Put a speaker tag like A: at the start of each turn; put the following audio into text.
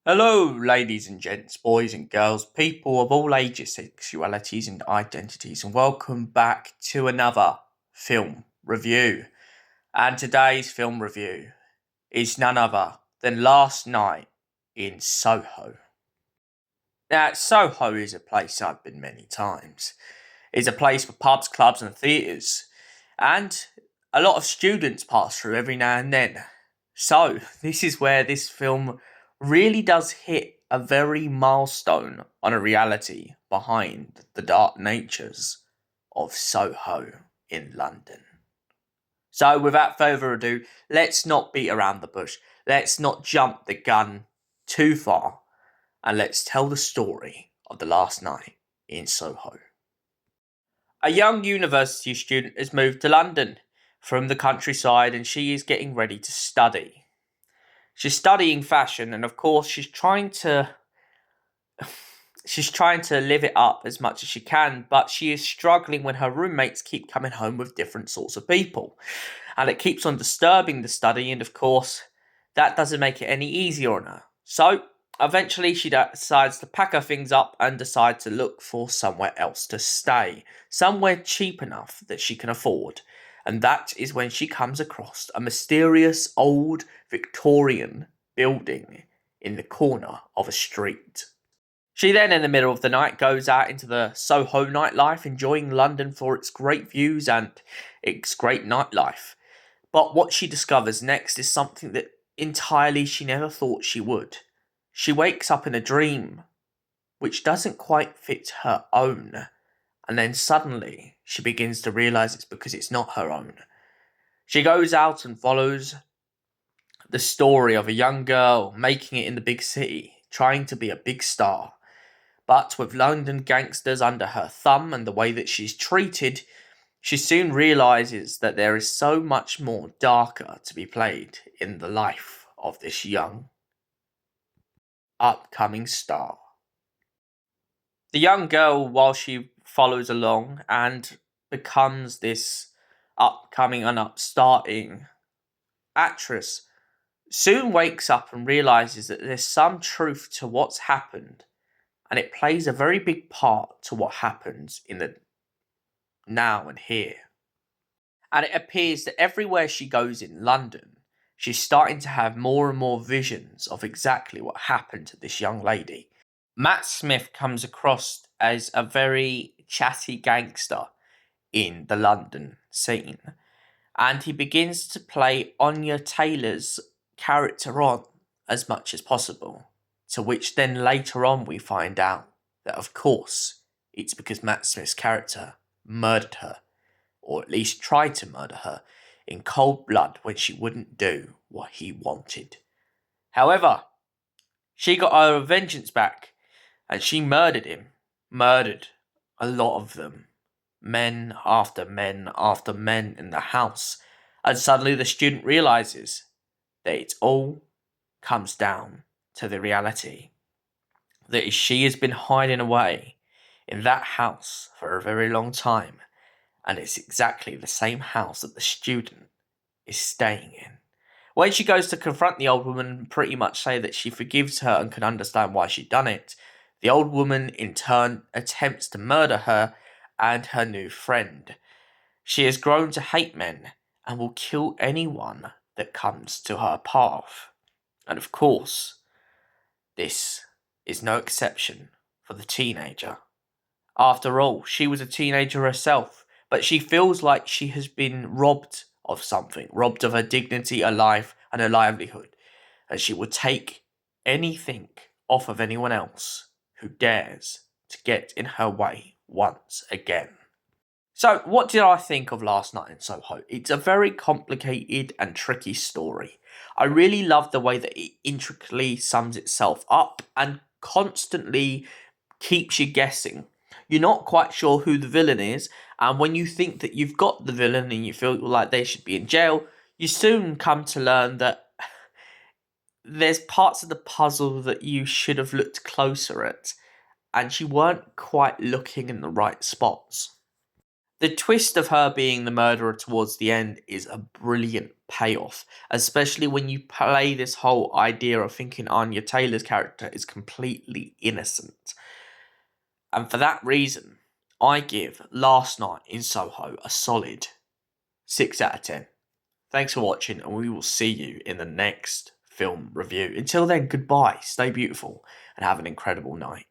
A: Hello, ladies and gents, boys and girls, people of all ages, sexualities, and identities, and welcome back to another film review. And today's film review is none other than Last Night in Soho. Now, Soho is a place I've been many times. It's a place for pubs, clubs, and theatres, and a lot of students pass through every now and then. So, this is where this film really does hit a very milestone on a reality behind the dark natures of Soho in London. So, without further ado, let's not beat around the bush. Let's not jump the gun too far, and let's tell the story of the last night in Soho. A young university student has moved to London from the countryside, and she is getting ready to study. She's studying fashion, and of course she's trying to live it up as much as she can, but she is struggling when her roommates keep coming home with different sorts of people. And it keeps on disturbing the study, and of course that doesn't make it any easier on her. So eventually she decides to pack her things up and decide to look for somewhere else to stay. Somewhere cheap enough that she can afford. And that is when she comes across a mysterious old Victorian building in the corner of a street. She then, in the middle of the night, goes out into the Soho nightlife, enjoying London for its great views and its great nightlife. But what she discovers next is something that entirely she never thought she would. She wakes up in a dream, which doesn't quite fit her own. And then suddenly, she begins to realise it's because it's not her own. She goes out and follows the story of a young girl making it in the big city, trying to be a big star. But with London gangsters under her thumb and the way that she's treated, she soon realises that there is so much more darker to be played in the life of this young, upcoming star. The young girl, while she follows along and becomes this upcoming and upstarting actress, soon wakes up and realises that there's some truth to what's happened, and it plays a very big part to what happens in the now and here. And it appears that everywhere she goes in London, she's starting to have more and more visions of exactly what happened to this young lady. Matt Smith comes across as a very chatty gangster in the London scene, and he begins to play Anya Taylor's character on as much as possible, to which then later on we find out that of course it's because Matt Smith's character murdered her, or at least tried to murder her, in cold blood when she wouldn't do what he wanted. However, she got her vengeance back, and she murdered him. Murdered a lot of them. Men after men after men in the house. And suddenly the student realises that it all comes down to the reality that she has been hiding away in that house for a very long time. And it's exactly the same house that the student is staying in. When she goes to confront the old woman and pretty much say that she forgives her and can understand why she'd done it, the old woman in turn attempts to murder her and her new friend. She has grown to hate men and will kill anyone that comes to her path. And of course, this is no exception for the teenager. After all, she was a teenager herself, but she feels like she has been robbed of something, robbed of her dignity, her life, and her livelihood, and she will take anything off of anyone else who dares to get in her way once again. So, what did I think of Last Night in Soho? It's a very complicated and tricky story. I really love the way that it intricately sums itself up and constantly keeps you guessing. You're not quite sure who the villain is, and when you think that you've got the villain and you feel like they should be in jail, you soon come to learn that there's parts of the puzzle that you should have looked closer at, and you weren't quite looking in the right spots. The twist of her being the murderer towards the end is a brilliant payoff, especially when you play this whole idea of thinking Anya Taylor's character is completely innocent. And for that reason, I give Last Night in Soho a solid 6 out of 10. Thanks for watching, and we will see you in the next film review. Until then, goodbye, stay beautiful, and have an incredible night.